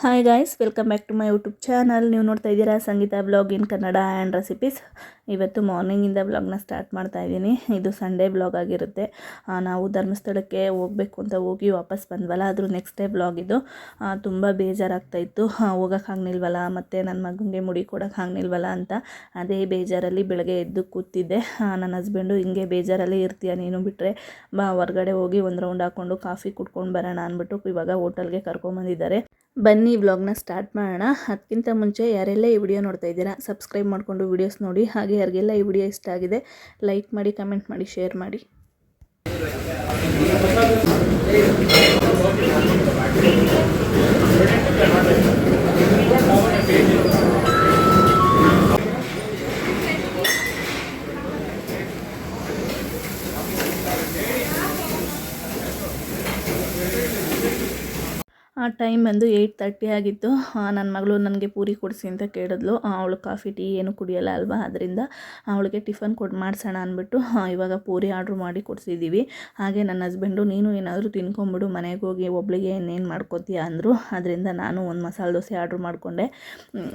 Hi guys, welcome back to my YouTube channel. ನೀವು ನೋಡ್ತಾ ಇದ್ದೀರಾ Sangeetha blog in Kannada and recipes. ಇವತ್ತು ಮಾರ್ನಿಂಗಿಂದ ಬ್ಲಾಗ್ನ ಸ್ಟಾರ್ಟ್ ಮಾಡ್ತಾ ಇದ್ದೀನಿ. ಇದು ಸಂಡೇ ಬ್ಲಾಗ್ ಆಗಿರುತ್ತೆ. ನಾವು ಧರ್ಮಸ್ಥಳಕ್ಕೆ ಹೋಗಬೇಕು ಅಂತ ಹೋಗಿ ವಾಪಸ್ ಬಂದ್ವಲ್ಲ, ಅದ್ರ ನೆಕ್ಸ್ಟ್ ಡೇ ಬ್ಲಾಗ್ ಇದು. ತುಂಬ ಬೇಜಾರಾಗ್ತಾಯಿತ್ತು, ಹೋಗೋಕ್ಕಾಗ್ನಿಲ್ವಲ್ಲ, ಮತ್ತು ನನ್ನ ಮಗನಿಗೆ ಮುಡಿ ಕೊಡೋಕ್ಕಾಗ್ನಿಲ್ವಲ್ಲ ಅಂತ. ಅದೇ ಬೇಜಾರಲ್ಲಿ ಬೆಳಗ್ಗೆ ಎದ್ದು ಕೂತಿದ್ದೆ. ನನ್ನ ಹಸ್ಬೆಂಡು ಹಿಂಗೆ ಬೇಜಾರಲ್ಲಿ ಇರ್ತೀಯ ನೀನು, ಬಿಟ್ಟರೆ ಬಾ ಹೊರಗಡೆ ಹೋಗಿ ಒಂದು ರೌಂಡ್ ಹಾಕ್ಕೊಂಡು ಕಾಫಿ ಕುಡ್ಕೊಂಡು ಬರೋಣ ಅಂದ್ಬಿಟ್ಟು ಇವಾಗ ಹೋಟೆಲ್ಗೆ ಕರ್ಕೊಂಬಂದಿದ್ದಾರೆ. ಬನ್ನಿ ವ್ಲಾಗ್ನ ಸ್ಟಾರ್ಟ್ ಮಾಡೋಣ. ಅದಕ್ಕಿಂತ ಮುಂಚೆ ಯಾರೆಲ್ಲ ಈ ವಿಡಿಯೋ ನೋಡ್ತಾ ಇದ್ದೀರಾ ಸಬ್ಸ್ಕ್ರೈಬ್ ಮಾಡಿಕೊಂಡು ವಿಡಿಯೋಸ್ ನೋಡಿ. ಹಾಗೆ ಯಾರಿಗೆಲ್ಲ ಈ ವಿಡಿಯೋ ಇಷ್ಟ ಆಗಿದೆ ಲೈಕ್ ಮಾಡಿ, ಕಮೆಂಟ್ ಮಾಡಿ, ಶೇರ್ ಮಾಡಿ. ಆ ಟೈಮ್ ಬಂದು 8:30 ಆಗಿತ್ತು. ನನ್ನ ಮಗಳು ನನಗೆ ಪೂರಿ ಕೊಡಿಸಿ ಅಂತ ಕೇಳಿದ್ಲು. ಅವಳು ಕಾಫಿ ಟೀ ಏನು ಕುಡಿಯೋಲ್ಲ ಅಲ್ವಾ, ಅದರಿಂದ ಅವಳಿಗೆ ಟಿಫನ್ ಮಾಡಿಸೋಣ ಅಂದ್ಬಿಟ್ಟು ಇವಾಗ ಪೂರಿ ಆರ್ಡ್ರ್ ಮಾಡಿ ಕೊಡಿಸಿದ್ದೀವಿ. ಹಾಗೆ ನನ್ನ ಹಸ್ಬೆಂಡು ನೀನು ಏನಾದರೂ ತಿನ್ಕೊಂಬಿಡು, ಮನೆಗೆ ಹೋಗಿ ಒಬ್ಳಿಗೆ ಇನ್ನೇನು ಮಾಡ್ಕೋತೀಯ ಅಂದರು. ಅದರಿಂದ ನಾನು ಒಂದು ಮಸಾಲೆ ದೋಸೆ ಆರ್ಡ್ರ್ ಮಾಡಿಕೊಂಡೆ.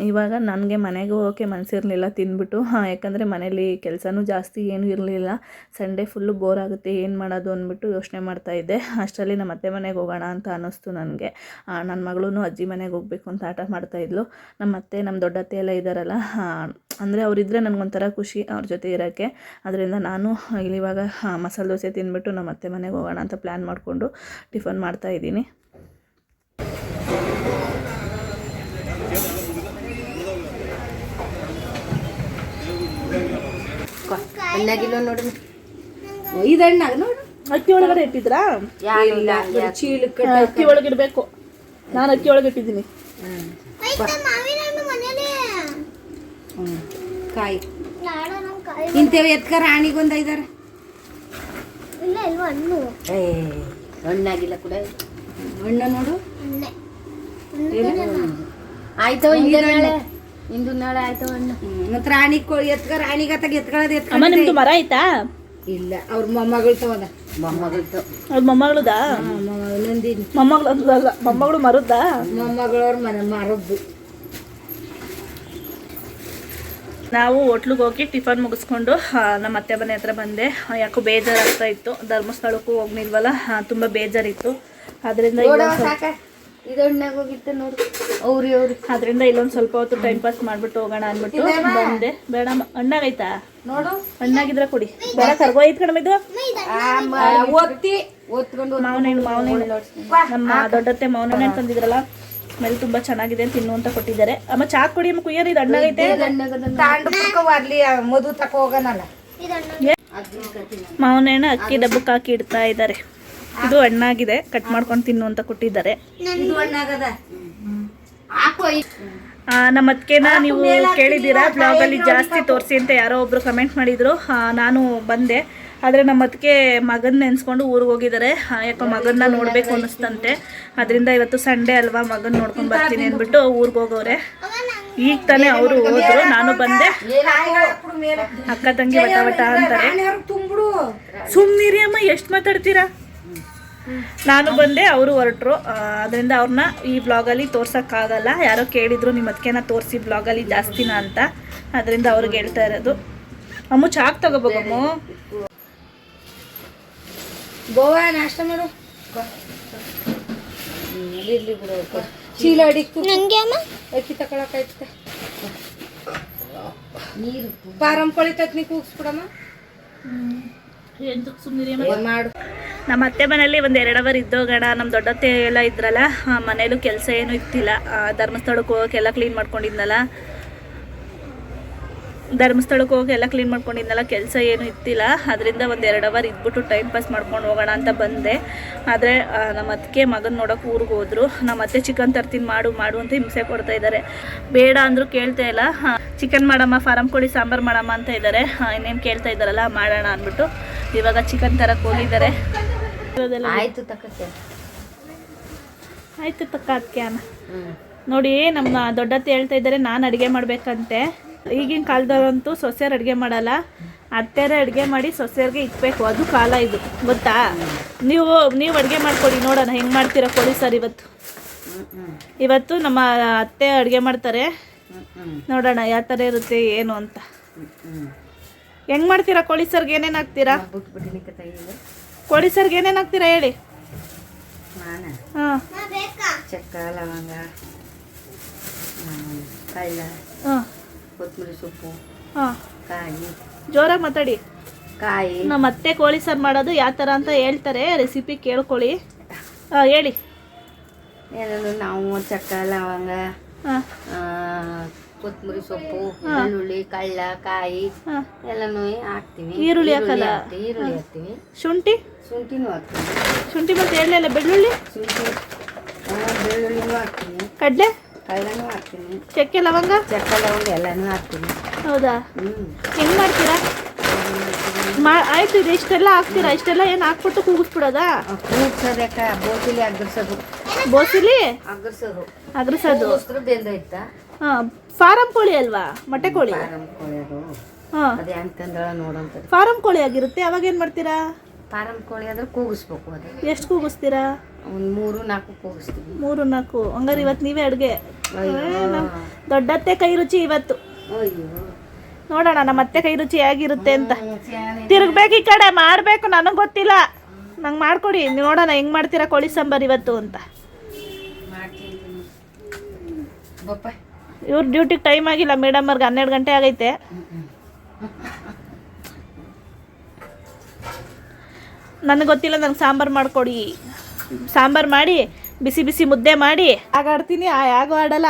ಇವಾಗ ನನಗೆ ಮನೆಗೆ ಹೋಗೋಕ್ಕೆ ಮನಸ್ಸಿರಲಿಲ್ಲ ತಿಂದ್ಬಿಟ್ಟು, ಯಾಕಂದರೆ ಮನೇಲಿ ಕೆಲಸನೂ ಜಾಸ್ತಿ ಏನೂ ಇರಲಿಲ್ಲ. ಸಂಡೇ ಫುಲ್ಲು ಬೋರ್ ಆಗುತ್ತೆ, ಏನು ಮಾಡೋದು ಅಂದ್ಬಿಟ್ಟು ಯೋಚನೆ ಮಾಡ್ತಾಯಿದ್ದೆ. ಅಷ್ಟರಲ್ಲಿ ನಮ್ಮ ಅತ್ತೆ ಮನೆಗೆ ಹೋಗೋಣ ಅಂತ ಅನ್ನಿಸ್ತು ನನಗೆ. ನನ್ನ ಮಗಳೂ ಅಜ್ಜಿ ಮನೆಗೆ ಹೋಗಬೇಕು ಅಂತ ಆಟ ಮಾಡ್ತಾಯಿದ್ಲು. ನಮ್ಮ ಅತ್ತೆ, ನಮ್ಮ ದೊಡ್ಡತ್ತೆ ಎಲ್ಲ ಇದ್ದಾರಲ್ಲ, ಅಂದರೆ ಅವರಿದ್ದರೆ ನನಗೊಂಥರ ಖುಷಿ ಅವ್ರ ಜೊತೆ ಇರೋಕ್ಕೆ. ಅದರಿಂದ ನಾನು ಇಲ್ಲಿವಾಗ ಮಸಾಲೆ ದೋಸೆ ತಿಂದ್ಬಿಟ್ಟು ನಮ್ಮ ಅತ್ತೆ ಮನೆಗೆ ಹೋಗೋಣ ಅಂತ ಪ್ಲ್ಯಾನ್ ಮಾಡಿಕೊಂಡು ಟಿಫನ್ ಮಾಡ್ತಾಯಿದ್ದೀನಿ. ನೋಡಿ ಇದಣ್ಣಾಗ ನೋಡು, ಅಕ್ಕಿ ಒಳಗಡೆ ಇಟ್ಟಿದ್ರಾ? ಅಕ್ಕಿ ಒಳಗೆ ಇಡಬೇಕು. ನಾನು ಅಕ್ಕಿ ಒಳಗೆ ಇಟ್ಟಿದ್ದೀನಿ. ಕಾಯಿ ಇಂತೇವೆ ಎತ್ಕ ರಾಣಿಗೊಂದು ಐದಾರ ಹಣ್ಣಾಗಿಲ್ಲ ಕೂಡ ಹಣ್ಣು ನೋಡು. ಆಯ್ತವ ಇಂದು ನಾಳೆ ಆಯ್ತವ ಹಣ್ಣು. ಮತ್ತೆ ರಾಣಿ ಎತ್ಕ ರಾಣಿಗತ್ತಾಗ ಎತ್ಕೊಳ್ಳೋದು ನಿಮ್ದು ಮರ ಆಯ್ತಾ? ಇಲ್ಲ, ಅವ್ರ ಮೊಮ್ಮಗಳು ತವದ ಮೊಮ್ಮಗಳು ಅವ್ರ ಮೊಮ್ಮಗಳದಾ? ನಂದಿನಿ ಮೊಮ್ಮಗಳು ಮರದ್ದಾ? ಮೊಮ್ಮಗಳವ್ರ ಮರದ್ದು. ನಾವು ಹೋಟ್ಲಿಗೆ ಹೋಗಿ ಟಿಫನ್ ಮುಗಿಸ್ಕೊಂಡು ನಮ್ಮ ಅತ್ತೆ ಮನೆ ಹತ್ರ ಬಂದೆ. ಯಾಕೋ ಬೇಜಾರಾಗ್ತಾ ಇತ್ತು, ಧರ್ಮಸ್ಥಳಕ್ಕೂ ಹೋಗ್ನಿಲ್ವಲ್ಲ, ತುಂಬ ಬೇಜಾರಿತ್ತು. ಅದರಿಂದ ಅದರಿಂದ ಇಲ್ಲೊಂದು ಸ್ವಲ್ಪ ಹೊತ್ತು ಟೈಮ್ ಪಾಸ್ ಮಾಡಿಬಿಟ್ಟು ಹೋಗೋಣ ಅಂದ್ಬಿಟ್ಟು ಬಂದೆ. ಬೇಡ ಹಣ್ಣಾಗೈತಾ ನೋಡು, ಹಣ್ಣಾಗಿದ್ರೆ ಕೊಡಿ. ಬೇಡ ಕರ್ಗೋಯ್ತು ಕಣಮ ಇದು ಮಾವನೇನು. ನಮ್ಮ ದೊಡ್ಡತ್ತೆ ಮಾವನೇ ತಂದಿದ್ರಲ್ಲ, ಸ್ಮೆಲ್ ತುಂಬಾ ಚೆನ್ನಾಗಿದೆ, ತಿನ್ನು ಅಂತ ಕೊಟ್ಟಿದ್ದಾರೆ. ಅಮ್ಮ ಚಾ ಕೊಡಿ ಅಮ್ಮ, ಕುಯ್ಯರ್. ಇದು ಹಣ್ಣಾಗೈತೆ. ಮಧು ತಕ ಹೋಗೋಣಲ್ಲ. ಮಾವನೇನ ಅಕ್ಕಿ ಡಬ್ಬಕ್ಕೆ ಹಾಕಿ ಇಡ್ತಾ ಇದ್ದಾರೆ. ಇದು ಹಣ್ಣಾಗಿದೆ, ಕಟ್ ಮಾಡ್ಕೊಂಡು ತಿನ್ನು ಅಂತ ಕೊಟ್ಟಿದ್ದಾರೆ. ನಮ್ಮ ಅತ್ತಿಗೆನ ನೀವು ಕೇಳಿದ್ದೀರಾ ಬ್ಲಾಗಲ್ಲಿ ಜಾಸ್ತಿ ತೋರಿಸಿ ಅಂತ ಯಾರೋ ಒಬ್ರು ಕಮೆಂಟ್ ಮಾಡಿದ್ರು. ನಾನು ಬಂದೆ, ಆದರೆ ನಮ್ಮ ಅತ್ತಿಗೆ ಮಗನ ನೆನೆಸ್ಕೊಂಡು ಊರಿಗೆ ಹೋಗಿದ್ದಾರೆ. ಯಾಕೋ ಮಗನ್ನ ನೋಡಬೇಕು ಅನ್ನಿಸ್ತಂತೆ. ಅದರಿಂದ ಇವತ್ತು ಸಂಡೇ ಅಲ್ವಾ, ಮಗನ ನೋಡ್ಕೊಂಡು ಬರ್ತೀನಿ ಅಂದ್ಬಿಟ್ಟು ಊರಿಗೆ ಹೋಗೋರೆ. ಈಗ ತಾನೇ ಅವರು ಹೋದ್ರು, ನಾನು ಬಂದೆ. ಅಕ್ಕ ತಂಗಿ ವಟ ವಟ ಅಂತಾರೆ. ಸುಮ್ಮನಿರಿ ಅಮ್ಮ, ಎಷ್ಟು ಮಾತಾಡ್ತೀರಾ? ನಾನು ಬಂದೆ, ಅವರು ಹೊರಟರು. ಅದರಿಂದ ಅವ್ರನ್ನ ಈ ಬ್ಲಾಗಲ್ಲಿ ತೋರ್ಸೋಕ್ಕಾಗಲ್ಲ. ಯಾರೋ ಕೇಳಿದ್ರು ನಿಮ್ಮ ಅದಕ್ಕೆನ ತೋರಿಸಿ ಬ್ಲಾಗಲ್ಲಿ ಜಾಸ್ತಿನ ಅಂತ, ಅದರಿಂದ ಅವ್ರಿಗೆ ಹೇಳ್ತಾ ಇರೋದು. ಅಮ್ಮ ಚಾಕ್ ತಗೋಬೇಕಮ್ಮ. ಗೋವಾ ನಾಷ್ಟ ಮಾಡು. ಚೀಲ ಅಡಿಕ್ತು ಅಕ್ಕಿ ತಗೊಳಕಾಯ್ತ. ನೀರು ಪಾರಂಪಳಿ ತಕ್ನಿ ಕೂಗಿಸ್ಬಿಡಮ್ಮ. ಮಾಡು. ನಮ್ಮ ಅತ್ತೆ ಮನೇಲಿ ಒಂದು 2 ಅವರ್ ಇದ್ದೋಗೋಣ. ನಮ್ಮ ದೊಡ್ಡತ್ತೆ ಎಲ್ಲ ಇದ್ರಲ್ಲ, ಮನೇಲೂ ಕೆಲಸ ಏನೂ ಇತ್ತಿಲ್ಲ. ಧರ್ಮಸ್ಥಳಕ್ಕೆ ಹೋಗೋಕ್ಕೆಲ್ಲ ಕ್ಲೀನ್ ಮಾಡ್ಕೊಂಡಿದ್ನಲ್ಲ, ಕೆಲಸ ಏನೂ ಇತ್ತಿಲ್ಲ. ಅದರಿಂದ ಒಂದು 2 ಅವರ್ ಇದ್ಬಿಟ್ಟು ಟೈಮ್ ಪಾಸ್ ಮಾಡ್ಕೊಂಡು ಹೋಗೋಣ ಅಂತ ಬಂದೆ. ಆದರೆ ನಮ್ಮ ಅತ್ತಿಗೆ ಮಗನ ನೋಡೋಕೆ ಊರಿಗೆ ಹೋದ್ರು. ನಮ್ಮ ಅತ್ತೆ ಚಿಕನ್ ತರ್ತೀನಿ ಮಾಡು ಅಂತ ಹಿಂಸೆ ಕೊಡ್ತಾ ಇದ್ದಾರೆ. ಬೇಡ ಅಂದರೂ ಕೇಳ್ತಾ ಇಲ್ಲ. ಚಿಕನ್ ಮಾಡಮ್ಮ, ಫಾರಂ ಕೋಳಿ ಸಾಂಬಾರು ಮಾಡಮ್ಮ ಅಂತ ಇದ್ದಾರೆ. ಇನ್ನೇನು ಕೇಳ್ತಾ ಇದ್ದಾರಲ್ಲ, ಮಾಡೋಣ ಅಂದ್ಬಿಟ್ಟು ಇವಾಗ ಚಿಕನ್ ತರಕ್ಕೆ ಹೋಗಿದ್ದಾರೆ. ಆಯ್ತು ತಕ್ಕ ಅದಕ್ಕೆ ಅಮ್ಮ ನೋಡಿ. ನಮ್ಮ ದೊಡ್ಡತ್ತೆ ಹೇಳ್ತಾ ಇದ್ದಾರೆ ನಾನು ಅಡುಗೆ ಮಾಡಬೇಕಂತೆ. ಈಗಿನ ಕಾಲದವ್ರಂತೂ ಸೊಸೆಯರು ಅಡುಗೆ ಮಾಡಲ್ಲ, ಅತ್ತೆಯರೇ ಅಡುಗೆ ಮಾಡಿ ಸೊಸೆಯರಿಗೆ ಇಕ್ಬೇಕು. ಅದು ಕಾಲ ಇದು, ಗೊತ್ತಾ? ನೀವು ಅಡುಗೆ ಮಾಡ್ಕೊಡಿ, ನೋಡೋಣ ಹೆಂಗೆ ಮಾಡ್ತೀರಾ ಕೋಳಿ ಸಾರು ಇವತ್ತು. ಇವತ್ತು ನಮ್ಮ ಅತ್ತೆ ಅಡುಗೆ ಮಾಡ್ತಾರೆ, ನೋಡೋಣ ಯಾವ ಥರ ಇರುತ್ತೆ ಏನು ಅಂತ. ಹೆಂಗೆ ಮಾಡ್ತೀರಾ ಕೋಳಿ ಸರ್ಗೆ? ಏನೇನು ಹಾಕ್ತೀರಾ? ಕೋಳಿ ಸರ್ಗೆ ಏನೇನು ಹಾಕ್ತೀರಾ ಹೇಳಿ. ಹಾಂ, ಚಕ್ಕ, ಲವಂಗ, ಕಳ್ಳ, ಹಾಂ, ಕೊತ್ತಂಬರಿ ಸೊಪ್ಪು, ಹಾಂ, ಕಾಯಿ, ಜೋರಾಗಿ ಮಾತಾಡಿ. ಕಾಯಿ. ನಮ್ಮ ಅತ್ತೆ ಕೋಳಿ ಸಾರು ಮಾಡೋದು ಯಾವ ಥರ ಅಂತ ಹೇಳ್ತಾರೆ, ರೆಸಿಪಿ ಕೇಳ್ಕೊಳ್ಳಿ. ಹೇಳಿ. ಏನಾದ್ರು ನಾವು ಚಕ್ಕ, ಲವಂಗ, ಹಾಂ, ಕೊತ್ತಂಬರಿ ಸೊಪ್ಪು, ಬೆಳ್ಳುಳ್ಳಿ, ಕಳ್ಳ, ಕಾಯಿ ಎಲ್ಲನೂ ಹಾಕ್ತೀವಿ. ಈರುಳ್ಳಿ ಹಾಕಲ್ಲ? ಈರುಳ್ಳಿ ಹಾಕ್ತೀವಿ. ಶುಂಠಿ? ಶುಂಠಿನೂ ಹಾಕ್ತೀವಿ. ಶುಂಠಿ ಮತ್ತೆ ಹೇಳಲಿಲ್ಲ. ಬೆಳ್ಳುಳ್ಳಿ? ಶುಂಠಿ, ಬೆಳ್ಳುಳ್ಳಿನೂ ಹಾಕ್ತೀನಿ. ಕಡಲೆ? ಕಳ್ಳನೂ ಹಾಕ್ತೀನಿ. ಚಕ್ಕೆ, ಲವಂಗ? ಚಕ್ಕ, ಲವಂಗ ಎಲ್ಲನೂ ಹಾಕ್ತೀನಿ. ಹೌದಾ? ಹೆಂಗೆ ಮಾಡ್ತೀರಾ? ಆಯ್ತು, ಇದು ಇಷ್ಟೆಲ್ಲ ಹಾಕ್ತೀರಾ? ಇಷ್ಟೆಲ್ಲ ಏನು ಹಾಕ್ಬಿಟ್ಟು ಕೂಗಿಸ್ಬಿಡೋದಾ? ಕೂಗ್ಸೋದಕ್ಕ ಬೋಸಿಲಿ ಅಗ್ರಸೋದು. ಬೋಸಿಲಿ ಅಗ್ರಸೋದು. ಅಗ್ರಸೋದು ಬೆಂದೋಯ್ತಾ? ಹಾಂ. ಫಾರಂ ಕೋಳಿ ಅಲ್ವಾ? ಮೊಟ್ಟೆ ಕೋಳಿ? ಫಾರಂ ಕೋಳಿ ಅದು. ಹಾಂ, ಅದು ಹೆಂಗಂದ್ರೆ ನೋಡೋಂಥದ್ದು. ಫಾರಂ ಕೋಳಿ ಆಗಿರುತ್ತೆ. ಅವಾಗ ಏನು ಮಾಡ್ತೀರಾ? ಫಾರಂ ಕೋಳಿ ಆದ್ರೆ ಕೂಗಿಸ್ಬೇಕು. ಅದು ಎಷ್ಟು ಕೂಗಿಸ್ತೀರಾ? ಒಂದು 3-4 ಕೂಗಿಸ್ತೀವಿ. 3-4. ಹಂಗಾರೆ ಇವತ್ತು ನೀವೇ ಅಡುಗೆ. ದೊಡ್ಡತ್ತೆ ಕೈ ರುಚಿ ಇವತ್ತು. ಅಯ್ಯೋ, ನೋಡೋಣ ನಮ್ಮ ಅತ್ತೆ ಕೈ ರುಚಿ ಹೇಗಿರುತ್ತೆ ಅಂತ. ತಿರುಗ್ಬೇಕು ಈ ಕಡೆ, ಮಾಡಬೇಕು. ನನಗೆ ಗೊತ್ತಿಲ್ಲ, ನಂಗೆ ಮಾಡಿಕೊಡಿ. ನೋಡೋಣ ಹೆಂಗೆ ಮಾಡ್ತೀರಾ ಕೋಳಿ ಸಾಂಬಾರು ಇವತ್ತು ಅಂತ. ಇವ್ರ ಡ್ಯೂಟಿಗೆ ಟೈಮ್ ಆಗಿಲ್ಲ, ಮೇಡಮ್ ಅವ್ರಿಗೆ 12 ಗಂಟೆ ಆಗೈತೆ. ನನಗೆ ಗೊತ್ತಿಲ್ಲ, ನಂಗೆ ಸಾಂಬಾರು ಮಾಡಿಕೊಡಿ. ಸಾಂಬಾರು ಮಾಡಿ ಬಿಸಿ ಬಿಸಿ ಮುದ್ದೆ ಮಾಡಿ ಆಗಾಡ್ತೀನಿ. ಆಗೋ ಆಡಲ್ಲ.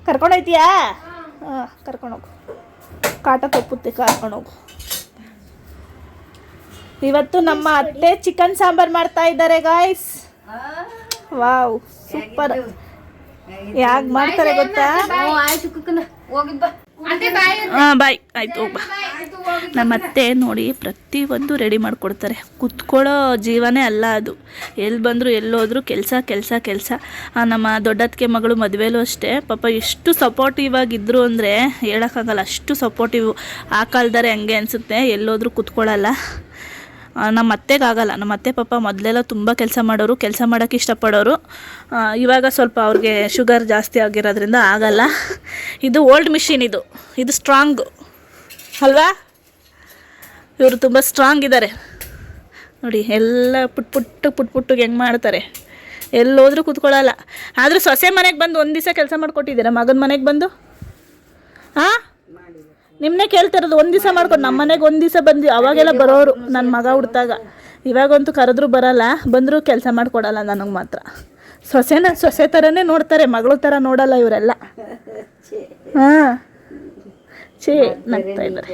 ಕರ್ಕೊಂಡೋಯ್ತೀಯಾ? ಹಾಂ, ಕರ್ಕೊಂಡೋಗು. ಕಾಟ ತಪ್ಪುತ್ತೆ, ಕರ್ಕೊಂಡೋಗು. ಇವತ್ತು ನಮ್ಮ ಅತ್ತೆ ಚಿಕನ್ ಸಾಂಬಾರು ಮಾಡ್ತಾ ಇದ್ದಾರೆ ಗಾಯ್ಸ್. Wow, super. ಯಾಕೆ ಮಾಡ್ತಾರೆ ಗೊತ್ತಾ? ಹಾಂ, ಬಾಯ್. ಆಯ್ತು, ಹೋಗ್ಬಾ. ನಮ್ಮ ಅತ್ತೆ ನೋಡಿ ಪ್ರತಿಯೊಂದು ರೆಡಿ ಮಾಡಿಕೊಡ್ತಾರೆ. ಕುತ್ಕೊಳ್ಳೋ ಜೀವನೇ ಅಲ್ಲ ಅದು. ಎಲ್ಲಿ ಬಂದರೂ ಎಲ್ಲೋದ್ರೂ ಕೆಲಸ. ನಮ್ಮ ದೊಡ್ಡತ್ತಿಗೆ ಮಗಳು ಮದುವೆಲೂ ಅಷ್ಟೇ ಪಾಪ ಎಷ್ಟು ಸಪೋರ್ಟಿವ್ ಆಗಿದ್ರು ಅಂದರೆ ಹೇಳೋಕ್ಕಾಗಲ್ಲ. ಅಷ್ಟು ಸಪೋರ್ಟಿವ್. ಆ ಕಾಲದರೆ ಹಂಗೆ ಅನಿಸುತ್ತೆ, ಎಲ್ಲೋದ್ರೂ ಕುತ್ಕೊಳ್ಳಲ್ಲ. ನಮ್ಮ ಅತ್ತೆಗಾಗಲ್ಲ. ನಮ್ಮ ಅತ್ತೆ ಪಾಪ ಮೊದಲೆಲ್ಲ ತುಂಬ ಕೆಲಸ ಮಾಡೋರು, ಕೆಲಸ ಮಾಡೋಕ್ಕೆ ಇಷ್ಟಪಡೋರು. ಇವಾಗ ಸ್ವಲ್ಪ ಅವ್ರಿಗೆ ಶುಗರ್ ಜಾಸ್ತಿ ಆಗಿರೋದ್ರಿಂದ ಆಗಲ್ಲ. ಇದು ಓಲ್ಡ್ ಮಿಷಿನ್, ಇದು ಸ್ಟ್ರಾಂಗು ಅಲ್ವಾ? ಇವರು ತುಂಬ ಸ್ಟ್ರಾಂಗ್ ಇದ್ದಾರೆ ನೋಡಿ. ಎಲ್ಲ ಪುಟ್ಟು ಹೆಂಗೆ ಮಾಡ್ತಾರೆ. ಎಲ್ಲೋದ್ರೂ ಕೂತ್ಕೊಳ್ಳಲ್ಲ. ಆದರೂ ಸೊಸೆ ಮನೆಗೆ ಬಂದು ಒಂದು ದಿವಸ ಕೆಲಸ ಮಾಡಿಕೊಟ್ಟಿದ್ದೀರಾ ಮಗನ ಮನೆಗೆ ಬಂದು? ಹಾಂ, ನಿಮ್ಮನ್ನೇ ಕೇಳ್ತಿರೋದು. ಒಂದು ದಿವಸ ಮಾಡ್ಕೊಂಡು ನಮ್ಮ ಮನೆಗೆ ಒಂದು ದಿವಸ ಬಂದು ಅವಾಗೆಲ್ಲ ಬರೋರು ನನ್ನ ಮಗ ಹುಡ್ತಾಗ. ಇವಾಗಂತೂ ಕರೆದ್ರೂ ಬರಲ್ಲ, ಬಂದರೂ ಕೆಲಸ ಮಾಡಿಕೊಡಲ್ಲ ನನಗೆ ಮಾತ್ರ. ಸೊಸೆ ಥರನೇ ನೋಡ್ತಾರೆ, ಮಗಳ ಥರ ನೋಡಲ್ಲ ಇವರೆಲ್ಲ. ಹಾಂ, ನಗ್ತಾ ಇದ್ದಾರೆ.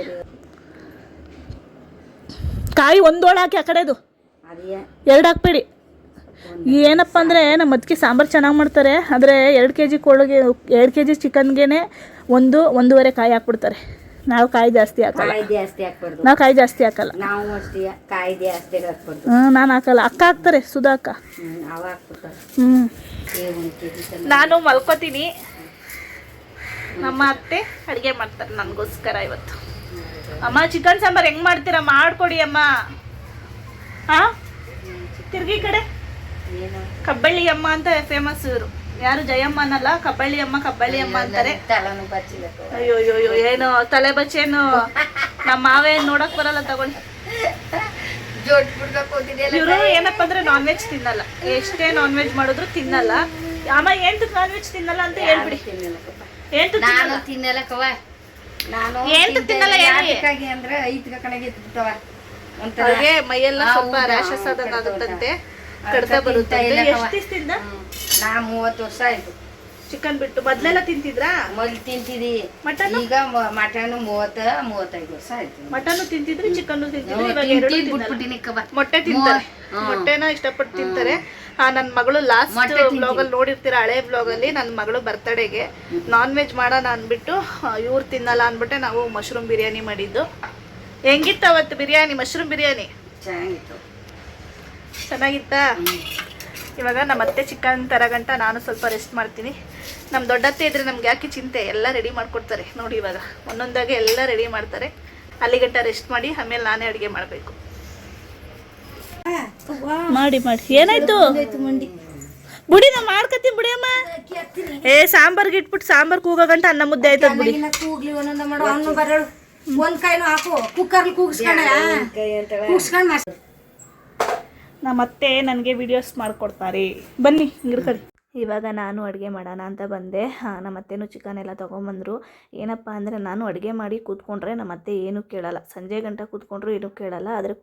ಕಾಯಿ ಒಂದೋಳು ಹಾಕಿ ಆ ಕಡೆದು 2 ಹಾಕ್ಬೇಡಿ. ಏನಪ್ಪ ಅಂದರೆ ನಮ್ಮ ಅದಕ್ಕೆ ಸಾಂಬಾರು ಚೆನ್ನಾಗಿ ಮಾಡ್ತಾರೆ. ಆದರೆ 2 kg ಕೋಳಿಗೆ 2 kg ಚಿಕನ್ಗೆ 1-1.5 ಕಾಯಿ ಹಾಕ್ಬಿಡ್ತಾರೆ. ನಾವು ಕಾಯಿ ಜಾಸ್ತಿ ಹಾಕಲ್ಲ. ನಾವು ಕಾಯಿ ಜಾಸ್ತಿ ಹಾಕಲ್ಲ. ನಾನು ಹಾಕಲ್ಲ. ಅಕ್ಕ ಹಾಕ್ತಾರೆ, ಸುಧಾ ಅಕ್ಕ. ನಾನು ಮಲ್ಕೋತೀನಿ. ನಮ್ಮ ಅತ್ತೆ ಅಡುಗೆ ಮಾಡ್ತಾರೆ ನನಗೋಸ್ಕರ ಇವತ್ತು. ಅಮ್ಮ ಚಿಕನ್ ಸಾಂಬಾರು ಹೆಂಗೆ ಮಾಡ್ತೀರಾ? ಮಾಡಿಕೊಡಿ ಅಮ್ಮ. ಹಾಂ, ತಿರ್ಗಿ ಕಡೆ ಕಬ್ಬಳ್ಳಿ ಅಮ್ಮ ಅಂತ ಫೇಮಸ್ ಇವರು. ಯಾರು ಜಯಮ್ಮ ಅನ್ನಲ್ಲ, ಕಬ್ಬಳ್ಳಿ ಅಮ್ಮ ಅಂತಾರೆ. ಅಯ್ಯೋ ಏನು ತಲೆ ಬಚ್ಚೇನು ನಮ್ಮ ಮಾವೇ ನೋಡಕ್ ಬರಲ್ಲ, ತಗೊಳ್ಳಿ. ಇವರು ಏನಪ್ಪ ಅಂದ್ರೆ ನಾನ್ ವೆಜ್ ತಿನ್ನಲ್ಲ. ಎಷ್ಟೇ ನಾನ್ ವೆಜ್ ಮಾಡಿದ್ರು ತಿನ್ನಲ್ಲ. ಅಮ್ಮ ಏನ್ ನಾನ್ ವೆಜ್ ತಿನ್ನಲ್ಲ ಅಂತ ಹೇಳ್ಬಿಡಿ. ಏನ್ ತಿನ್ನಲ್ಲ? ಮೈಯೆಲ್ಲ ಸ್ವಲ್ಪ ರ್ಯಾಷಸ್ ಆದಂಗಾಗುತ್ತಂತೆ, ಕಡ್ತ ಬರುತ್ತೆ. ಎಷ್ಟು ದಿವಸದಿಂದ? 30 ವರ್ಷ ಆಯ್ತು ಚಿಕನ್ ಬಿಟ್ಟು. ಮೊದ್ಲೆಲ್ಲ ತಿಂತಿದ್ರಾ? ಮೊದ್ಲು ತಿಂತಿದ್ವಿ. ಮಟನ್? ಈಗ ಮಟನ್ 30-35 ವರ್ಷ ಆಯ್ತು. ಮಟನ್ ತಿಂತಿದ್ರಿ, ಚಿಕನ್ ತಿಂತಿದ್ರಿ. ಮೊಟ್ಟೆ ತಿಂತಾರೆ. ಮೊಟ್ಟೆನ ಇಷ್ಟಪಟ್ಟು ತಿಂತಾರೆ. ನನ್ನ ಮಗಳು ಲಾಸ್ಟ್ ಬ್ಲಾಗಲ್ಲಿ ನೋಡಿರ್ತೀರ, ಹಳೆ ಬ್ಲಾಗಲ್ಲಿ ನನ್ನ ಮಗಳು ಬರ್ತಡೆಗೆ ನಾನ್ ವೆಜ್ ಮಾಡೋಣ ಅಂದ್ಬಿಟ್ಟು ಇವ್ರು ತಿನ್ನಲ್ಲ ಅಂದ್ಬಿಟ್ಟೆ ನಾವು ಮಶ್ರೂಮ್ ಬಿರಿಯಾನಿ ಮಾಡಿದ್ದು. ಹೆಂಗಿತ್ತು ಅವತ್ತು ಬಿರಿಯಾನಿ? ಮಶ್ರೂಮ್ ಬಿರಿಯಾನಿ ಚೆನ್ನಾಗಿತ್ತಾ? ಇವಾಗ ನಮ್ಮ ಅತ್ತೆ ಚಿಕನ್ ತರಗಂಟ ನಾನು ಸ್ವಲ್ಪ ರೆಸ್ಟ್ ಮಾಡ್ತೀನಿ. ನಮ್ಮ ದೊಡ್ಡತ್ತೆ ಇದ್ರೆ ನಮ್ಗೆ ಯಾಕೆ ಚಿಂತೆ, ಎಲ್ಲ ರೆಡಿ ಮಾಡಿಕೊಡ್ತಾರೆ ನೋಡಿ. ಇವಾಗ ಒಂದೊಂದಾಗೆ ಎಲ್ಲ ರೆಡಿ ಮಾಡ್ತಾರೆ. ಅಲ್ಲಿಗಂಟ ರೆಸ್ಟ್ ಮಾಡಿ ಆಮೇಲೆ ನಾನೇ ಅಡುಗೆ ಮಾಡಬೇಕು. ಮಾಡಿ ಏನಾಯ್ತು? ಬುಡಿ ನಾ ಮಾಡ್ಕತ್ತೀನಿ ಬುಡಿ ಅಮ್ಮ. ಸಾಂಬಾರ್ಗೆ ಇಟ್ಬಿಟ್ಟು ಸಾಂಬಾರ್ ಕೂಗೋ ಗಂಟ ಅನ್ನ ಮುದ್ದೆ ಆಯ್ತದ ಬುಡಿ. ಕೂಗ್ಲಿ ಒಂದೊಂದ ಮಾಡು ಅವನು ಬರೋಳು ಒಂದ್ ಕೈನು ಹಾಕು ಕುಕ್ಕರ್ಲಿ ಕೂಗಿಸ್ಕೊಂಡ್ ನಮ್ಮತ್ತೆ ನನಗೆ ವಿಡಿಯೋಸ್ ಮಾಡಿಕೊಡ್ತಾರೆ. ಬನ್ನಿ ಹಿಂಗಿರ್ಕಡಿ. ಇವಾಗ ನಾನು ಅಡುಗೆ ಮಾಡೋಣ ಅಂತ ಬಂದೆ. ನಮ್ಮ ಅತ್ತೆನೂ ಚಿಕನ್ ಎಲ್ಲ ತೊಗೊಂಬಂದರು. ಏನಪ್ಪ ಅಂದರೆ ನಾನು ಅಡುಗೆ ಮಾಡಿ ಕೂತ್ಕೊಂಡ್ರೆ ನಮ್ಮ ಅತ್ತೆ ಏನೂ ಕೇಳಲ್ಲ. ಸಂಜೆ ಗಂಟ ಕೂತ್ಕೊಂಡ್ರು ಏನೂ ಕೇಳಲ್ಲ. ಆದರೆ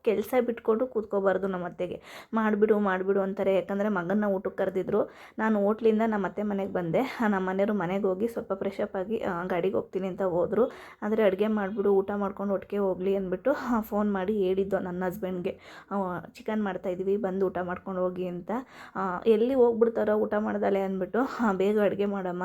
ಕೆಲಸ ಬಿಟ್ಕೊಂಡು ಕೂತ್ಕೋಬಾರ್ದು. ನಮ್ಮ ಅತ್ತೆಗೆ ಮಾಡಿಬಿಡು ಅಂತಾರೆ. ಯಾಕಂದರೆ ಮಗನ್ನ ಊಟಕ್ಕೆ ಕರೆದಿದ್ರು. ನಾನು ಹೋಟ್ಲಿಂದ ನಮ್ಮ ಅತ್ತೆ ಮನೆಗೆ ಬಂದೆ. ನಮ್ಮ ಮನೆಯವರು ಮನೆಗೆ ಹೋಗಿ ಸ್ವಲ್ಪ ಫ್ರೆಶಪ್ ಆಗಿ ಗಾಡಿಗೆ ಹೋಗ್ತೀನಿ ಅಂತ ಹೋದರು. ಆದರೆ ಅಡುಗೆ ಮಾಡಿಬಿಡು, ಊಟ ಮಾಡ್ಕೊಂಡು ಒಟ್ಟಿಗೆ ಹೋಗಲಿ ಅಂದ್ಬಿಟ್ಟು ಫೋನ್ ಮಾಡಿ ಹೇಳಿದ್ದು ನನ್ನ ಹಸ್ಬೆಂಡ್ಗೆ, ಚಿಕನ್ ಮಾಡ್ತಾಯಿದ್ದೀವಿ ಬಂದು ಊಟ ಮಾಡ್ಕೊಂಡು ಹೋಗಿ ಅಂತ. ಎಲ್ಲಿ ಹೋಗ್ಬಿಡ್ತಾರೋ ಊಟ ಮಾಡ್ದಲೆ ಅಂದ್ಬಿಟ್ಟು ಬೇಗ ಅಡುಗೆ ಮಾಡಮ್ಮ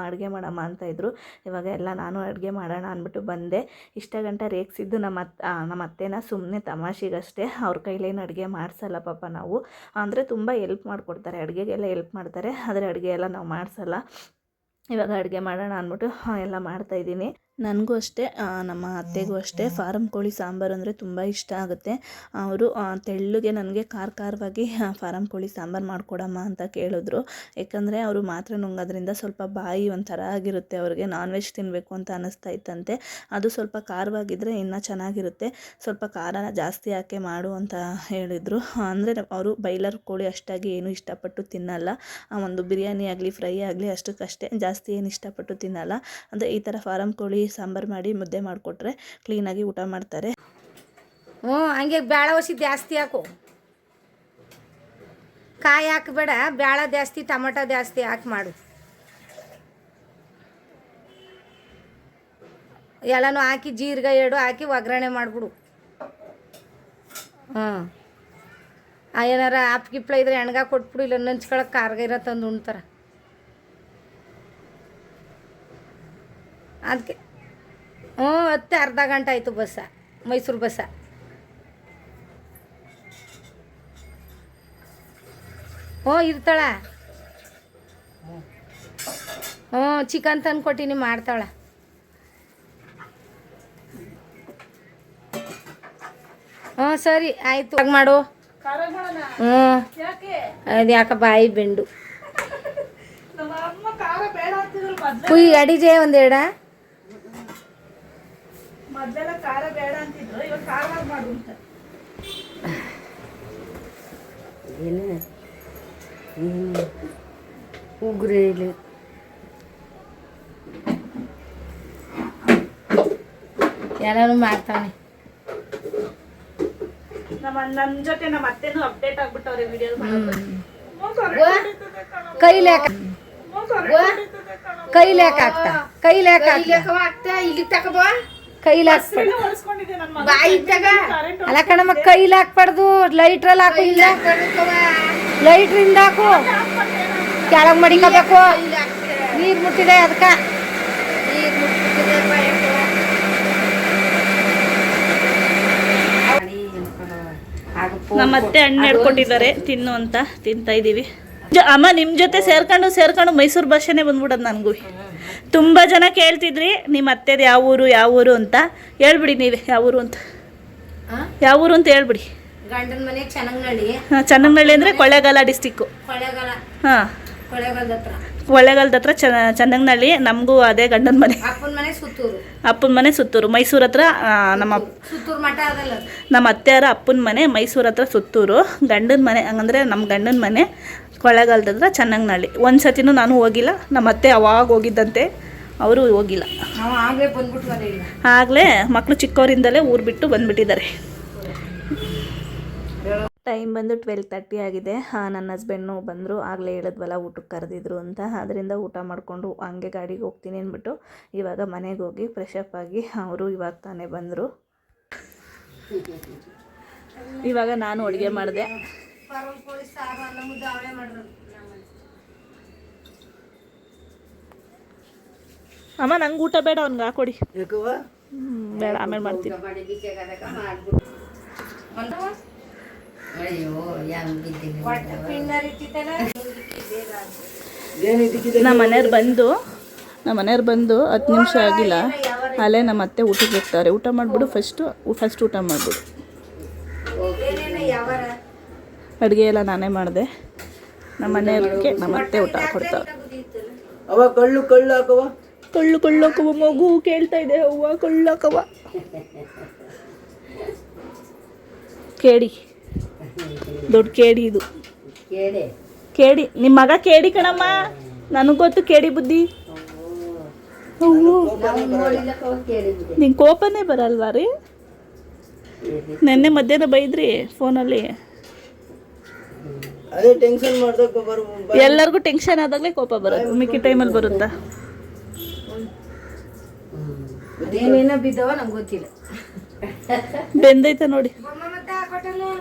ಅಂತ ಇದ್ರು. ಇವಾಗ ಎಲ್ಲ ನಾನು ಅಡುಗೆ ಮಾಡೋಣ ಅಂದ್ಬಿಟ್ಟು ಬಂದೆ. ಇಷ್ಟ ಗಂಟ ರೇಗಿಸಿದ್ದು ನಮ್ಮ ಅತ್ತೆನ ಸುಮ್ಮನೆ ತಮಾಷೆಗಷ್ಟೇ. ಅವ್ರ ಕೈಲೇನು ಅಡುಗೆ ಮಾಡಿಸಲ್ಲ ಪಾಪ ನಾವು. ಅಂದರೆ ತುಂಬ ಹೆಲ್ಪ್ ಮಾಡಿಕೊಡ್ತಾರೆ, ಅಡುಗೆಗೆಲ್ಲ ಹೆಲ್ಪ್ ಮಾಡ್ತಾರೆ. ಆದರೆ ಅಡುಗೆ ಎಲ್ಲ ನಾವು ಮಾಡಿಸಲ್ಲ. ಇವಾಗ ಅಡುಗೆ ಮಾಡೋಣ ಅಂದ್ಬಿಟ್ಟು ಎಲ್ಲ ಮಾಡ್ತಾಯಿದ್ದೀನಿ. ನನಗೂ ಅಷ್ಟೇ, ನಮ್ಮ ಅತ್ತೆಗೂ ಅಷ್ಟೇ ಫಾರಮ್ ಕೋಳಿ ಸಾಂಬಾರು ಅಂದರೆ ತುಂಬ ಇಷ್ಟ ಆಗುತ್ತೆ. ಅವರು ತೆಳ್ಳಗೆ ನನಗೆ ಖಾರವಾಗಿ ಫಾರಮ್ ಕೋಳಿ ಸಾಂಬಾರು ಮಾಡಿಕೊಡಮ್ಮ ಅಂತ ಕೇಳಿದ್ರು. ಯಾಕಂದರೆ ಅವರು ಮಾತ್ರೆ ನುಂಗೋದ್ರಿಂದ ಸ್ವಲ್ಪ ಬಾಯಿ ಒಂಥರ ಆಗಿರುತ್ತೆ. ಅವ್ರಿಗೆ ನಾನ್ ವೆಜ್ ತಿನ್ನಬೇಕು ಅಂತ ಅನ್ನಿಸ್ತಾ ಇತ್ತಂತೆ. ಅದು ಸ್ವಲ್ಪ ಖಾರವಾಗಿದ್ದರೆ ಇನ್ನೂ ಚೆನ್ನಾಗಿರುತ್ತೆ, ಸ್ವಲ್ಪ ಖಾರನ ಜಾಸ್ತಿ ಹಾಕಿ ಮಾಡು ಅಂತ ಹೇಳಿದರು. ಅಂದರೆ ಅವರು ಬೈಲರ್ ಕೋಳಿ ಅಷ್ಟಾಗಿ ಏನೂ ಇಷ್ಟಪಟ್ಟು ತಿನ್ನಲ್ಲ. ಒಂದು ಬಿರಿಯಾನಿ ಆಗಲಿ ಫ್ರೈ ಆಗಲಿ ಅಷ್ಟಕ್ಕಷ್ಟೇ, ಜಾಸ್ತಿ ಏನು ಇಷ್ಟಪಟ್ಟು ತಿನ್ನಲ್ಲ. ಅಂದರೆ ಈ ಥರ ಫಾರಮ್ ಕೋಳಿ ಸಾಂಬಾರು ಮಾಡಿ ಮುದ್ದೆ ಮಾಡಿಕೊಟ್ರೆ ಕ್ಲೀನಾಗಿ ಊಟ ಮಾಡ್ತಾರೆ. ಹಂಗೆ ಬೇಳೆ ಒಸಿ ಜಾಸ್ತಿ ಹಾಕು, ಕಾಯಿ ಹಾಕಬೇಡ, ಬೇಳೆ ಜಾಸ್ತಿ ಟೊಮಟೊ ಜಾಸ್ತಿ ಹಾಕಿ ಮಾಡು. ಎಲ್ಲನೂ ಹಾಕಿ ಜೀರಿಗೆ ಎರಡು ಹಾಕಿ ಒಗ್ಗರಣೆ ಮಾಡಿಬಿಡು. ಏನಾರ ಆಪ್ಗಿಪ್ಲ ಇದ್ರೆ ಎಣ್ಗ ಕೊಟ್ಬಿಡು, ಇಲ್ಲ ನಂಚ್ಕೊಳಕ್ಕೆ ಕಾರ್ಗೈರ ತಂದು ಉಣ್ತಾರೆ. ಅದಕ್ಕೆ ಹತ್ತೆ ಅರ್ಧ ಗಂಟೆ ಆಯಿತು ಬಸ್ಸ, ಮೈಸೂರು ಬಸ್ಸ. ಇರ್ತಾಳ. ಚಿಕನ್ ತಂದು ಕೊಟ್ಟಿನಿ, ಮಾಡ್ತಾಳ. ಸರಿ ಆಯಿತು ಮಾಡು. ಅದು ಯಾಕೆ ಬಾಯಿ ಬೆಂಡು ಕುಯ್ ಅಡಿಜೆ ಒಂದೆರಡ ಮೊದಲೆಲ್ಲ ಖಾರ ಬೇಡ ಅಂತಿದ್ರು, ಇವಾಗ ಖಾರ ಮಾಡು ಅಂತ. ಉಗ್ರೆ ಇಲ್ಲಿ ಎಲ್ಲರೂ ಮಾಡ್ತಾನೆ. ನನ್ನ ಜೊತೆ ನಮ್ಮ ಅತ್ತೆನೂ ಅಪ್ಡೇಟ್ ಆಗ್ಬಿಟ್ಟವ್ರೆ ವಿಡಿಯೋ. ಕೈಲಿ ಹಾಕ್ತಾ ಇಲ್ಲಿ ತಗೋಬ ಕೈಲಿ ಹಾಕ್ಬಾರ್ದು. ಅಲ್ಲ ಕಣಮ್ಮ, ಕೈಲಿ ಹಾಕ್ಬಾರ್ದು, ಲೈಟ್ರಲ್ಲಿ ಹಾಕು. ಇಲ್ಲ ಲೈಟ್ರಿಂದ ಹಾಕು, ಕೆಳಗೆ ಮಡಿಕೋಬೇಕು. ನೀರು ಮುಟ್ಟಿದೆ ಅದಕ್ಕೆ. ನಮ್ಮ ಅತ್ತೆ ಹಣ್ಣು ಹಿಡ್ಕೊಟ್ಟಿದ್ದಾರೆ ತಿನ್ನು ಅಂತ ತಿಂತಾ ಇದ್ದೀವಿ. ಅಮ್ಮ ನಿಮ್ಮ ಜೊತೆ ಸೇರ್ಕೊಂಡು ಮೈಸೂರು ಭಾಷೆನೇ ಬಂದ್ಬಿಡೋದು ನನಗೂ. ತುಂಬ ಜನ ಕೇಳ್ತಿದ್ರಿ ನಿಮ್ಮ ಅತ್ತೆದು ಯಾವ ಊರು ಅಂತ. ಹೇಳ್ಬಿಡಿ ನೀವೇ ಯಾವ ಊರು ಅಂತ ಹೇಳ್ಬಿಡಿ. ಗಂಡನ ಮನೆ ಚನ್ನಂಗನಹಳ್ಳಿ. ಚನ್ನಂಗನಹಳ್ಳಿ ಅಂದರೆ ಕೊಳ್ಳೇಗಾಲ ಡಿಸ್ಟಿಕ್ಕು. ಹಾಂ, ಕೊಳ್ಳೇಗಾಲದ ಹತ್ರ ಚನ್ನಂಗನಹಳ್ಳಿ. ನಮಗೂ ಅದೇ ಗಂಡನ ಮನೆ. ಅಪ್ಪನ ಮನೆ ಸುತ್ತೂರು. ಮೈಸೂರು ಹತ್ರ ನಮ್ಮ ಅತ್ತೆಯರ ಅಪ್ಪನ ಮನೆ ಮೈಸೂರು ಹತ್ರ ಸುತ್ತೂರು. ಗಂಡನ ಮನೆ ಹಂಗಂದರೆ ನಮ್ಮ ಗಂಡನ ಮನೆ ಕೊಳ್ಳೇಗಾಲದ ಹತ್ರ ಚನ್ನಂಗನಹಳ್ಳಿ. ಒಂದು ಸತಿನೂ ನಾನು ಹೋಗಿಲ್ಲ, ನಮ್ಮ ಅತ್ತೆ ಅವಾಗ ಹೋಗಿದ್ದಂತೆ, ಅವರು ಹೋಗಿಲ್ಲ. ಆಗಲೇ ಮಕ್ಕಳು ಚಿಕ್ಕವರಿಂದಲೇ ಊರು ಬಿಟ್ಟು ಬಂದುಬಿಟ್ಟಿದ್ದಾರೆ. ಟೈಮ್ ಬಂದು 12:30 ಆಗಿದೆ. ನನ್ನ ಹಸ್ಬೆಂಡ್ನು ಬಂದರು. ಆಗಲೇ ಹೇಳಿದ್ವಲ್ಲ ಊಟಕ್ಕೆ ಕರೆದಿದ್ರು ಅಂತ. ಅದರಿಂದ ಊಟ ಮಾಡಿಕೊಂಡು ಹಂಗೆ ಗಾಡಿಗೆ ಹೋಗ್ತೀನಿ ಅಂದ್ಬಿಟ್ಟು ಇವಾಗ ಮನೆಗೆ ಹೋಗಿ ಫ್ರೆಶಪ್ ಆಗಿ ಅವರು ಇವಾಗ ತಾನೇ ಬಂದರು. ಇವಾಗ ನಾನು ಅಡುಗೆ ಮಾಡಿದೆ. ಅಮ್ಮ ನಂಗೆ ಊಟ ಬೇಡ, ಅವ್ನಿಗೆ ಹಾಕೊಡಿ. ಬೇಡ, ಆಮೇಲೆ ಮಾಡ್ತೀನಿ. ನಮ್ಮ ಮನೆಯವ್ರು ಬಂದು 10 ನಿಮಿಷ ಆಗಿಲ್ಲ, ಅಲ್ಲೇ ನಮ್ಮ ಅತ್ತೆ ಊಟಕ್ಕೆ ಹೋಗ್ತಾರೆ. ಊಟ ಮಾಡಿಬಿಡು, ಫಸ್ಟ್ ಊಟ ಮಾಡಿಬಿಡು. ಅಡುಗೆ ಎಲ್ಲ ನಾನೇ ಮಾಡಿದೆ. ನಮ್ಮ ಮನೆಯವ್ರಿಗೆ ನಮ್ಮ ಅತ್ತೆ ಊಟ ಕೊಡ್ತಾವೆ. ಅವ ಕಳ್ಳು ಹಾಕವ, ಕಳ್ಳು ಹಾಕವ, ಮಗು ಕೇಳ್ತಾ ಇದೆ ಅವ್ವ ಕಳ್ಳು ಹಾಕವ. ಕೇಡಿ, ದೊಡ್ಡ ಕೇಡಿ ಇದು. ಕೇಡಿ ನಿಮ್ಮ ಮಗ ಕೇಡಿ ಕಣಮ್ಮ, ನನಗೆ ಗೊತ್ತು ಕೇಡಿ ಬುದ್ಧಿ. ನಿಂಗೆ ಕೋಪನೇ ಬರಲ್ವಾ ರೀ? ನೆನ್ನೆ ಮಧ್ಯಾಹ್ನ ಬೈದ್ರಿ ಫೋನಲ್ಲಿ. ಅದೇ ಟೆನ್ಷನ್ ಮಾಡ್ದಾಗ ಎಲ್ಲರಿಗೂ ಟೆನ್ಷನ್ ಆದಾಗಲೇ ಕೋಪ ಬರೋದು, ಮಿಕ್ಕಿ ಟೈಮಲ್ಲಿ ಬರುತ್ತಾ? ಬಿದ್ದವ ನಂಗೆ ಗೊತ್ತಿಲ್ಲ. ಬೆಂದೈತೆ ನೋಡಿ.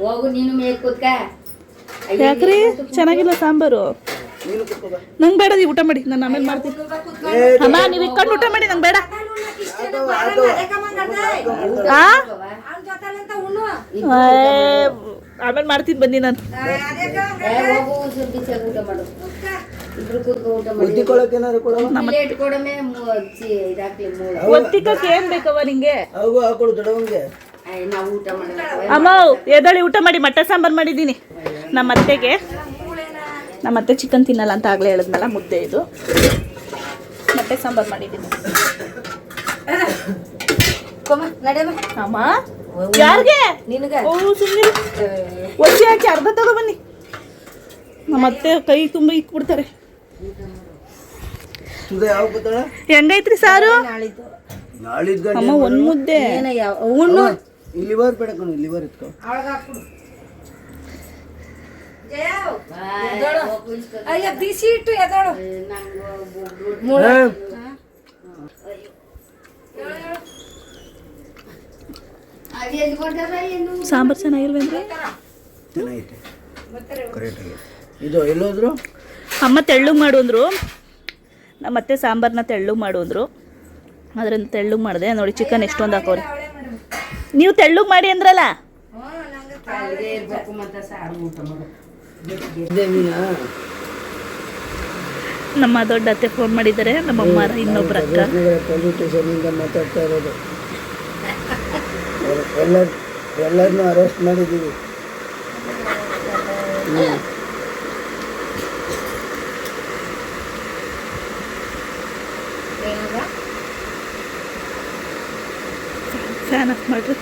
ಹೋಗು ನೀನು ಮೇಲೆ ಕೂತ್ಕ. ಯಾಕ್ರಿ ಚೆನ್ನಾಗಿಲ್ಲ ಸಾಂಬಾರು? ನಂಗೆ ಬೇಡ, ನೀವು ಊಟ ಮಾಡಿ, ನಾನು ಆಮೇಲೆ ಮಾಡ್ತೀನಿ. ಅಮ್ಮ ನೀವು ಇಟ್ಕೊಂಡು ಊಟ ಮಾಡಿ, ನಂಗೆ ಬೇಡ. ಆಮೇಲೆ ಮಾಡ್ತೀನಿ ಬನ್ನಿ ನಾನು. ಒತ್ತಿಕಕ್ಕೆ ಏನ್ ಬೇಕವ ನಿಂಗೆ? ಅಮ್ಮ ಎದಳಿ ಊಟ ಮಾಡಿ, ಮೊಟ್ಟೆ ಸಾಂಬಾರು ಮಾಡಿದ್ದೀನಿ ನಮ್ಮ ಅತ್ತೆಗೆ. ನಮ್ಮ ಅತ್ತೆ ಚಿಕನ್ ತಿನ್ನಲ್ಲ ಅಂತ ಆಗ್ಲೇ ಹೇಳಿದ್ನಲ್ಲ, ಮುದ್ದೆ ಇದು ಮೊಟ್ಟೆ ಸಾಂಬಾರು ಮಾಡಿದ್ದೀನಿ. ಅಮ್ಮ ಯಾರಿಗೆ? ಓ ಸುಮ್ಮನೆ ಒಸಿ ಹಾಕಿ ಅರ್ಧ ತಗೊಬನ್ನಿ. ನಮ್ಮ ಅತ್ತೆ ಕೈ ತುಂಬ ಇಕ್ಬಿಡ್ತಾರೆ. ಹೆಂಗೈತ್ರಿ ಸಾರು? ಅಮ್ಮ ಒಂದ್ ಮುದ್ದೆ ಬಿಸಿ ಇಟ್ಟು ಎದಳು. ಸಾಂಬಾರು ಚೆನ್ನಾಗಿಲ್ವೇನ್ರಿ? ಇದು ಎಲ್ಲೋದ್ರು? ಅಮ್ಮ ತೆಳ್ಳಗೆ ಮಾಡು ಅಂದ್ರು, ನಮ್ಮ ಅತ್ತೆ ಸಾಂಬಾರನ್ನ ತೆಳ್ಳಗೆ ಮಾಡು ಅಂದ್ರು, ಅದರಿಂದ ತೆಳ್ಳಗೆ ಮಾಡಿದೆ. ನೋಡಿ ಚಿಕನ್ ಎಷ್ಟೊಂದು ಹಾಕೋರಿ. ನೀವು ತೆಳ್ಳಗೆ ಮಾಡಿ ಅಂದ್ರಲ್ಲ. ನಮ್ಮ ದೊಡ್ಡ ಅತ್ತೆ ಫೋನ್ ಮಾಡಿದ್ದಾರೆ, ನಮ್ಮ ಅಮ್ಮರ ಇನ್ನೊಬ್ರ ಅಕ್ಕ. ಮಾತಾಡ್ತಾ ಇರೋದು. ಎಲ್ಲರನ್ನೂ ಅರೆಸ್ಟ್ ಮಾಡಿದ್ದೀವಿ. ಫ್ಯಾನ್ ಆಫ್ ಮಾಡ್ರಿ.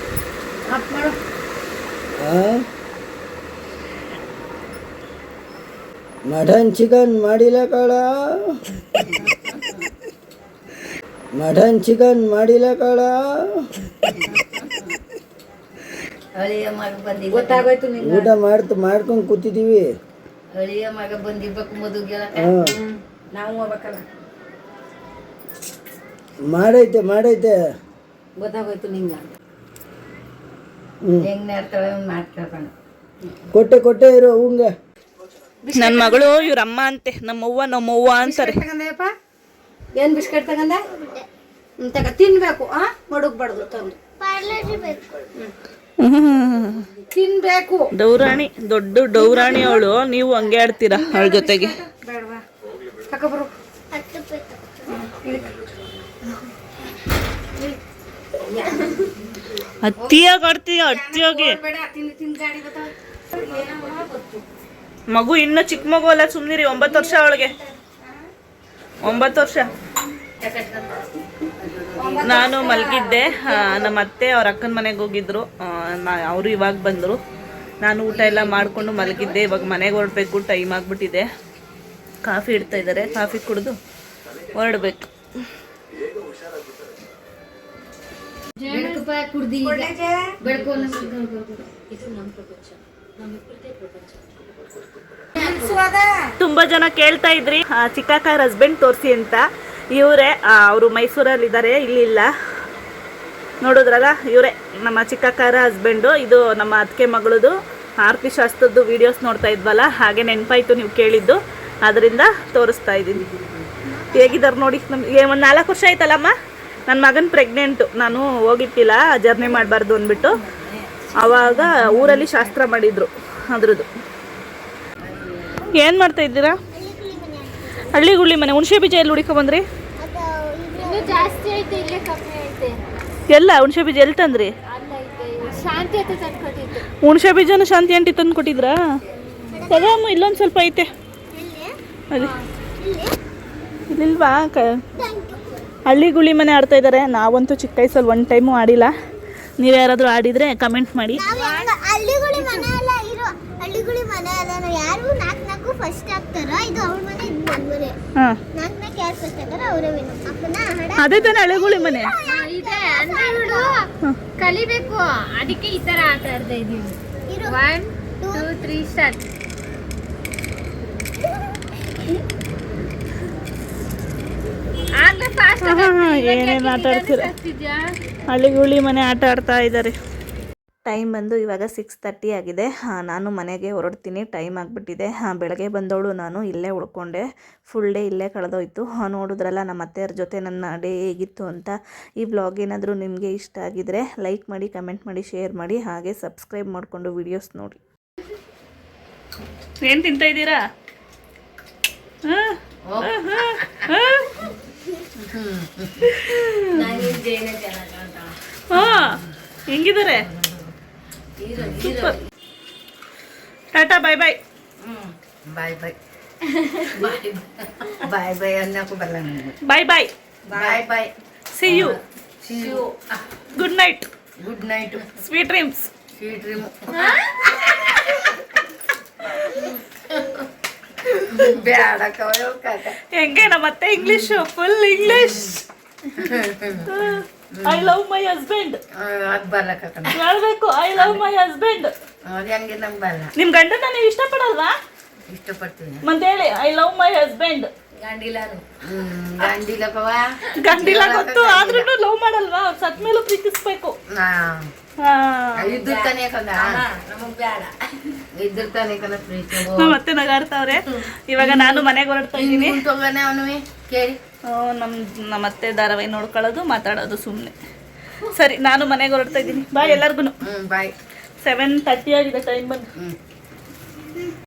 ಮಟನ್ ಚಿಕನ್ ಮಾಡಿಲ್ಲ ಕಳ, ಮಟನ್ ಚಿಕನ್ ಮಾಡಿಲ್ಲ ಕಳ. ಗೊತ್ತಾಗೋಯ್ತು. ಊಟ ಮಾಡ್ಕೊಂಡು ಕೂತಿದ್ದೀವಿ. ಹಳಿಯ ಮಗ ಬಂದಿರ್ಬೇಕು ಮದುವೆ. ನಾವು ಹೋಗ್ಬೇಕಲ್ಲ. ಮಾಡೈತೆ ಗೊತ್ತಾಗೋಯ್ತು ನಿಂಗೆ. ಹೆಂಗ್ ಮಾಡ್ತಾಳೆ ಮಾಡ್ಕೊಂಡು ಕೊಟ್ಟೆ ಇರೋ ಹಂಗೆ. ನನ್ನ ಮಗಳು ಇವ್ರ ಅಮ್ಮ ಅಂತೆ, ನಮ್ಮವ್ವ ಅಂತಾರೆ. ತಗಂದಪ್ಪ, ಏನ್ ಬಿಸ್ಕೆಟ್ ತಗಂದ? ತಗ ತಿನ್ಬೇಕು. ಮಡಗ್ಬಾರ್ದು, ತಂದು ತಿನ್ಬೇಕು. ಡೌರಾಣಿ, ದೊಡ್ಡ ಡೌರಾಣಿ ಅವಳು. ನೀವು ಹಂಗೆ ಆಡ್ತೀರಾ ಅವಳ ಜೊತೆಗೆ. ಬೇಡವಾ? ತಗೊಬರು. ಹತ್ತಿಯಾಗಿ ಆಡ್ತೀಯ, ಹತ್ತಿಯಾಗಿ. ಮಗು ಇನ್ನು ಚಿಕ್ಕ ಮಗು ಅಲ್ಲ, ಸುಮ್ಮನಿರಿ. 9 ವರ್ಷ ಅವಳಿಗೆ, 9 ವರ್ಷ. ನಾನು ಮಲಗಿದ್ದೆ. ನಮ್ಮ ಅತ್ತೆ ಅವ್ರ ಅಕ್ಕನ ಮನೆಗೆ ಹೋಗಿದ್ರು, ಅವರು ಇವಾಗ ಬಂದರು. ನಾನು ಊಟ ಎಲ್ಲ ಮಾಡಿಕೊಂಡು ಮಲಗಿದ್ದೆ. ಇವಾಗ ಮನೆಗೆ ಹೊರಡ್ಬೇಕು, ಟೈಮ್ ಆಗಿಬಿಟ್ಟಿದೆ. ಕಾಫಿ ಇಡ್ತಾ ಇದ್ದಾರೆ, ಕಾಫಿ ಕುಡಿದು ಹೊರಡ್ಬೇಕು. ತುಂಬಾ ಜನ ಕೇಳ್ತಾ ಇದ್ರಿ ಚಿಕ್ಕಕ್ಕರ ಹಸ್ಬೆಂಡ್ ತೋರಿಸಿ ಅಂತ. ಇವರೇ, ಅವರು ಮೈಸೂರಲ್ಲಿ ಇದ್ದಾರೆ, ಇಲ್ಲಿಲ್ಲ. ನೋಡಿದ್ರಲ್ಲ, ಇವರೇ ನಮ್ಮ ಚಿಕ್ಕಕ್ಕರ ಹಸ್ಬೆಂಡು. ಇದು ನಮ್ಮ ಅತ್ತಿಗೆ ಮಗಳದು ಆರತಿ ಶಾಸ್ತ್ರದ್ದು ವಿಡಿಯೋಸ್ ನೋಡ್ತಾ ಇದ್ವಲ್ಲ, ಹಾಗೆ ನೆನಪಾಯ್ತು ನೀವು ಕೇಳಿದ್ದು, ಅದರಿಂದ ತೋರಿಸ್ತಾ ಇದ್ದೀನಿ. ಹೇಗಿದ್ದಾರೆ ನೋಡಿ. ನಮಗೆ ಒಂದು 4 ವರ್ಷ ಆಯ್ತಲ್ಲಮ್ಮ. ನನ್ನ ಮಗನ ಪ್ರೆಗ್ನೆಂಟು, ನಾನು ಹೋಗಿತ್ತಿಲ್ಲ, ಜರ್ನಿ ಮಾಡಬಾರ್ದು ಅಂದ್ಬಿಟ್ಟು. ಆವಾಗ ಊರಲ್ಲಿ ಶಾಸ್ತ್ರ ಮಾಡಿದ್ರು ಅದ್ರದ್ದು. ಏನು ಮಾಡ್ತಾ ಇದ್ದೀರಾ? ಹಳ್ಳಿಗುಳ್ಳಿ ಮನೆ. ಹುಣಸೆ ಬೀಜ ಎಲ್ಲಿ ಹುಡುಕೊಂಬಂದ್ರಿ? ಎಲ್ಲ ಹುಣಸೆ ಬೀಜ ಎಲ್ಲಿ ತಂದ್ರಿ? ಹುಣಸೆ ಬೀಜನ ಶಾಂತಿ ಆಂಟಿ ತಂದು ಕೊಟ್ಟಿದ್ರಾ? ತಗಮ್ಮ, ಇಲ್ಲೊಂದು ಸ್ವಲ್ಪ ಐತೆ. ಅಲ್ಲಿ ಇಲ್ಲಿಲ್ವಾ ಹಳ್ಳಿ ಗುಳಿ ಮನೆ ಆಡ್ತಾ ಇದ್ದಾರೆ. ನಾವಂತೂ ಚಿಕ್ಕ ವಯಸ್ಸಲ್ಲಿ ಒನ್ ಟೈಮು ಆಡಿಲ್ಲ. ನೀವು ಯಾರಾದರೂ ಆಡಿದರೆ ಕಮೆಂಟ್ ಮಾಡಿ. ಹಳ್ಳಿಗುಳಿ ಮನೆ ಎಲ್ಲ ಇರೋ ಹಳ್ಳಿಗುಳಿ ಮನೆ ಅಲ್ಲ ಯಾರು ನಾಲ್ಕು ಫಸ್ಟ್ ಆಗ್ತಾರೋ ಇದು ಅವ್ರ ಮನೆ ಇದು ನನ್ನ ಮನೆ. ಹಾಂ ನಾಲ್ಕು ಯಾರು ಫಸ್ಟ್ ಆಗ್ತಾರೋ ಅವರೇ ವಿನು. ಅಪ್ಪನ ಹಡ ಅದೇ ತಾನೇ ಹಳ್ಳಿಗುಳಿ ಮನೆ. ಇದೆ ಅಂದ್ರೆ ಇವಳು ಕಲಿಬೇಕು, ಅದಕ್ಕೆ ಈ ತರ ಆಟ ಆಡ್ತಾ ಇದೀವಿ. ಇರು 1 2 3 ಸ್ಟಾರ್ಟ್. ಆಗ್ಲೇ ಫಾಸ್ಟ್ ಏನೇನು ಆಟ ಆಡ್ತೀರ? ಹಳ್ಳಿಗುಳಿ ಮನೆ ಆಟ ಆಡ್ತಾ ಇದ್ದಾರೆ. ಟೈಮ್ ಬಂದು ಇವಾಗ 6:30 ಆಗಿದೆ. ನಾನು ಮನೆಗೆ ಹೊರಡ್ತೀನಿ, ಟೈಮ್ ಆಗಿಬಿಟ್ಟಿದೆ. ಬೆಳಗ್ಗೆ ಬಂದವಳು ನಾನು ಇಲ್ಲೇ ಉಳ್ಕೊಂಡೆ, ಫುಲ್ ಡೇ ಇಲ್ಲೇ ಕಳೆದೋಯ್ತು. ನೋಡಿದ್ರಲ್ಲ ನಮ್ಮ ಅತ್ತೆಯರ ಜೊತೆ ನನ್ನ ಡೇ ಹೇಗಿತ್ತು ಅಂತ. ಈ ವ್ಲಾಗ್ ಏನಾದರೂ ನಿಮಗೆ ಇಷ್ಟ ಆಗಿದರೆ ಲೈಕ್ ಮಾಡಿ, ಕಮೆಂಟ್ ಮಾಡಿ, ಶೇರ್ ಮಾಡಿ, ಹಾಗೆ ಸಬ್ಸ್ಕ್ರೈಬ್ ಮಾಡಿಕೊಂಡು ವಿಡಿಯೋಸ್ ನೋಡಿ. ಏನು ತಿಂತಾ ಇದ್ದೀರಾ? ಹೆಂಗಿದ್ದಾರೆ? ಟಾಟಾ ಬಾಯ್ ಬಾಯ್. ಬಾಯ್ ಬಾಯ್ ಬಾಯ್ ಬಾಯ್ ಅನ್ನಕ್ಕೂ ಬರಲ್ಲ ನನಗೆ. Bye bye bye bye. See you. Good night. Good night. Sweet dreams. Sweet dream. ಹೆಂಗೆ ನಮ್ಮತ್ತೆ English full English. I love my husband ಅದು ಬರ್ಲಕ್ಕ ಹೇಳ್ಬೇಕು. I love my husband. ಅದು ಹೆಂಗೆ ನಂಗೆ ಬರಲ್ಲ. ನಿಮ್ ಗಂಡನ ನೀವು ಇಷ್ಟಪಡಲ್ವಾ? ಇಷ್ಟಪಡ್ತೀನಿ. ಮತ್ತೆ ಹೇಳಿ ಐ ಲವ್ ಮೈ ಹಸ್ಬೆಂಡ್. ಗಂಡಿಲ್ಲಕ್ಕವ. ಗಂಡಿಲ್ಲ ಗೊತ್ತು, ಆದ್ರೂ ಲವ್ ಮಾಡಲ್ವಾ? ಅವ್ರು ಸತ್ ಮೇಲೂ ಪ್ರೀತಿಸ್ಬೇಕು. ಇದ್ರ ತಾನೇ ಕಂದ ನಮಗ್ ಬೇಡ. ಇದ್ರ ತಾನೇ ಕನ ಪ್ರೀತಿ. ಮತ್ತೆ ನಗಾಡ್ತಾವ್ರೆ. ಇವಾಗ ನಾನು ಮನೆಗೆ ಹೊರಡ್ತಾ ಇದ್ದೀನಿ. ಅವನು ಕೇಳಿ ನಮ್ಮತ್ತೆ ಧಾರಾವಾಹಿ ನೋಡ್ಕೊಳ್ಳೋದು, ಮಾತಾಡೋದು ಸುಮ್ಮನೆ. ಸರಿ, ನಾನು ಮನೆಗೆ ಹೊರಡ್ತಾ ಇದ್ದೀನಿ. ಬಾಯ್ ಎಲ್ಲರಿಗೂ. ಬಾಯ್. 7:30 ಆಗಿದೆ ಟೈಮ್ ಬಂದು.